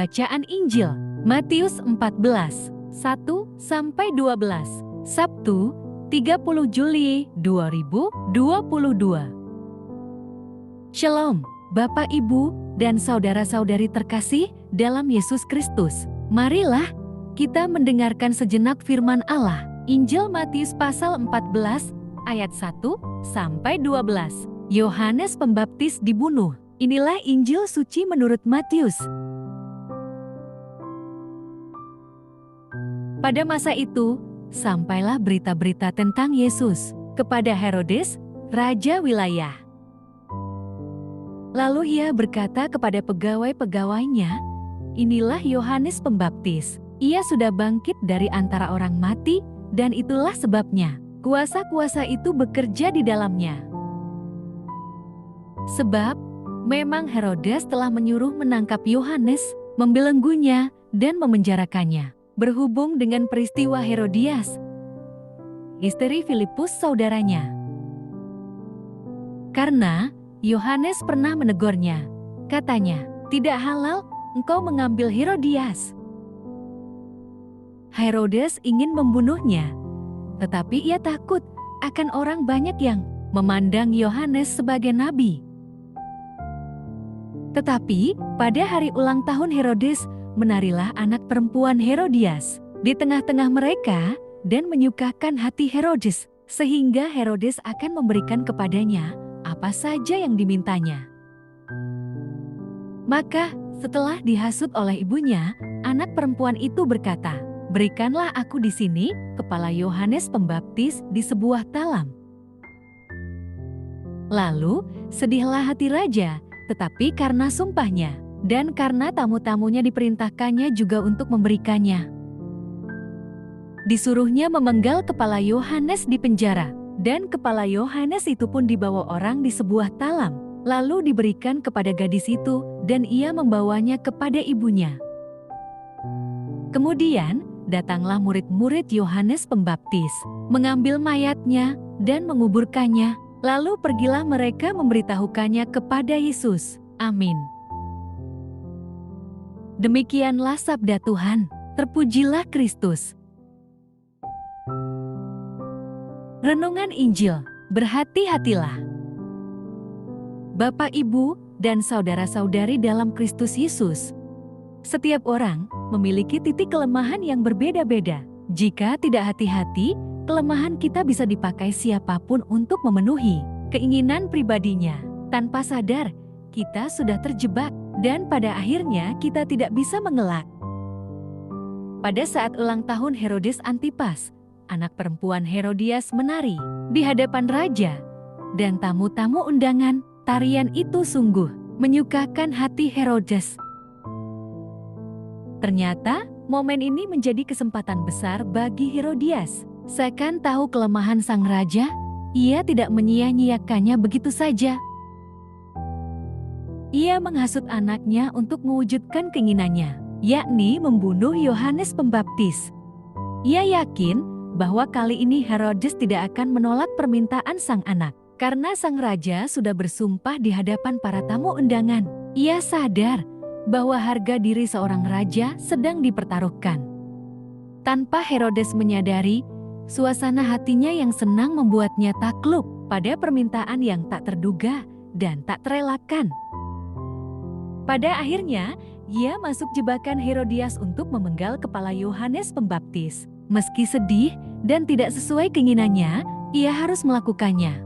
Bacaan Injil Matius 14, 1-12, Sabtu, 30 Juli 2022. Shalom, Bapak, Ibu, dan saudara-saudari terkasih dalam Yesus Kristus. Marilah kita mendengarkan sejenak firman Allah. Injil Matius pasal 14, ayat 1-12. Yohanes Pembaptis dibunuh. Inilah Injil suci menurut Matius. Pada masa itu, sampailah berita-berita tentang Yesus kepada Herodes, raja wilayah. Lalu ia berkata kepada pegawai-pegawainya, "Inilah Yohanes Pembaptis. Ia sudah bangkit dari antara orang mati, dan itulah sebabnya kuasa-kuasa itu bekerja di dalamnya." Sebab memang Herodes telah menyuruh menangkap Yohanes, membelenggunya, dan memenjarakannya. Berhubung dengan peristiwa Herodias, istri Filipus saudaranya. Karena Yohanes pernah menegurnya, katanya, "Tidak halal engkau mengambil Herodias." Herodes ingin membunuhnya, tetapi ia takut akan orang banyak yang memandang Yohanes sebagai nabi. Tetapi pada hari ulang tahun Herodes, menarilah anak perempuan Herodias di tengah-tengah mereka dan menyukakan hati Herodes, sehingga Herodes akan memberikan kepadanya apa saja yang dimintanya. Maka setelah dihasut oleh ibunya, anak perempuan itu berkata, "Berikanlah aku di sini kepala Yohanes Pembaptis di sebuah talam." Lalu sedihlah hati raja, tetapi karena sumpahnya dan karena tamu-tamunya diperintahkannya juga untuk memberikannya. Disuruhnya memenggal kepala Yohanes di penjara, dan kepala Yohanes itu pun dibawa orang di sebuah talam, lalu diberikan kepada gadis itu, dan ia membawanya kepada ibunya. Kemudian datanglah murid-murid Yohanes Pembaptis, mengambil mayatnya dan menguburkannya, lalu pergilah mereka memberitahukannya kepada Yesus. Amin. Demikianlah sabda Tuhan, terpujilah Kristus. Renungan Injil, berhati-hatilah. Bapak, Ibu, dan saudara-saudari dalam Kristus Yesus, setiap orang memiliki titik kelemahan yang berbeda-beda. Jika tidak hati-hati, kelemahan kita bisa dipakai siapapun untuk memenuhi keinginan pribadinya. Tanpa sadar, kita sudah terjebak, dan pada akhirnya kita tidak bisa mengelak. Pada saat ulang tahun Herodes Antipas, anak perempuan Herodias menari di hadapan raja dan tamu-tamu undangan. Tarian itu sungguh menyukakan hati Herodes. Ternyata, momen ini menjadi kesempatan besar bagi Herodias. Seakan tahu kelemahan sang raja, ia tidak menyia-nyiakannya begitu saja. Ia menghasut anaknya untuk mewujudkan keinginannya, yakni membunuh Yohanes Pembaptis. Ia yakin bahwa kali ini Herodes tidak akan menolak permintaan sang anak, karena sang raja sudah bersumpah di hadapan para tamu undangan. Ia sadar bahwa harga diri seorang raja sedang dipertaruhkan. Tanpa Herodes menyadari, suasana hatinya yang senang membuatnya takluk pada permintaan yang tak terduga dan tak terelakkan. Pada akhirnya, ia masuk jebakan Herodias untuk memenggal kepala Yohanes Pembaptis. Meski sedih dan tidak sesuai keinginannya, ia harus melakukannya.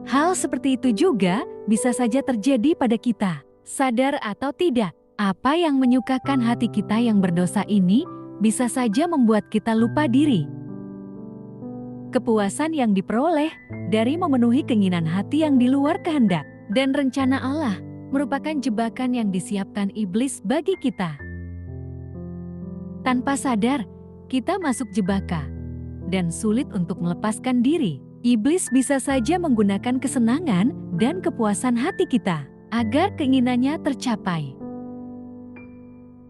Hal seperti itu juga bisa saja terjadi pada kita. Sadar atau tidak, apa yang menyukakan hati kita yang berdosa ini bisa saja membuat kita lupa diri. Kepuasan yang diperoleh dari memenuhi keinginan hati yang di luar kehendak dan rencana Allah merupakan jebakan yang disiapkan iblis bagi kita. Tanpa sadar, kita masuk jebakan dan sulit untuk melepaskan diri. Iblis bisa saja menggunakan kesenangan dan kepuasan hati kita agar keinginannya tercapai.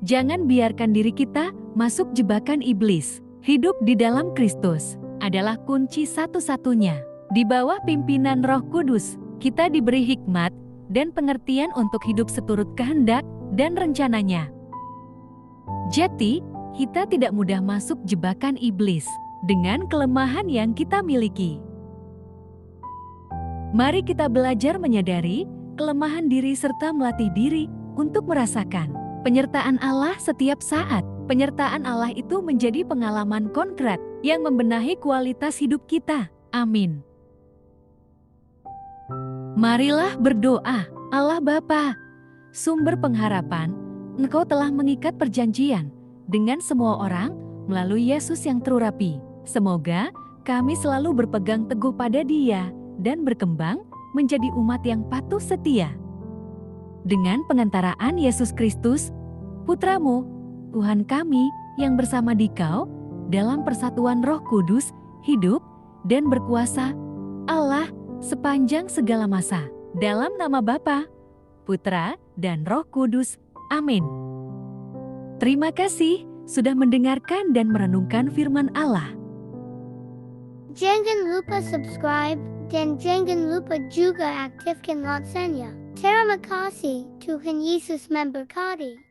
Jangan biarkan diri kita masuk jebakan iblis. Hidup di dalam Kristus adalah kunci satu-satunya. Di bawah pimpinan Roh Kudus, kita diberi hikmat dan pengertian untuk hidup seturut kehendak dan rencananya. Jadi, kita tidak mudah masuk jebakan iblis dengan kelemahan yang kita miliki. Mari kita belajar menyadari kelemahan diri serta melatih diri untuk merasakan penyertaan Allah setiap saat. Penyertaan Allah itu menjadi pengalaman konkret yang membenahi kualitas hidup kita. Amin. Marilah berdoa. Allah Bapa, sumber pengharapan, Engkau telah mengikat perjanjian dengan semua orang melalui Yesus yang terurapi. Semoga kami selalu berpegang teguh pada Dia dan berkembang menjadi umat yang patuh setia. Dengan pengantaraan Yesus Kristus, Putra-Mu, Tuhan kami yang bersama Dikau dalam persatuan Roh Kudus, hidup dan berkuasa Allah sepanjang segala masa. Dalam nama Bapa, Putra, dan Roh Kudus. Amin. Terima kasih sudah mendengarkan dan merenungkan firman Allah. Jangan lupa subscribe dan jangan lupa juga aktifkan loncengnya. Terima kasih, Tuhan Yesus memberkati.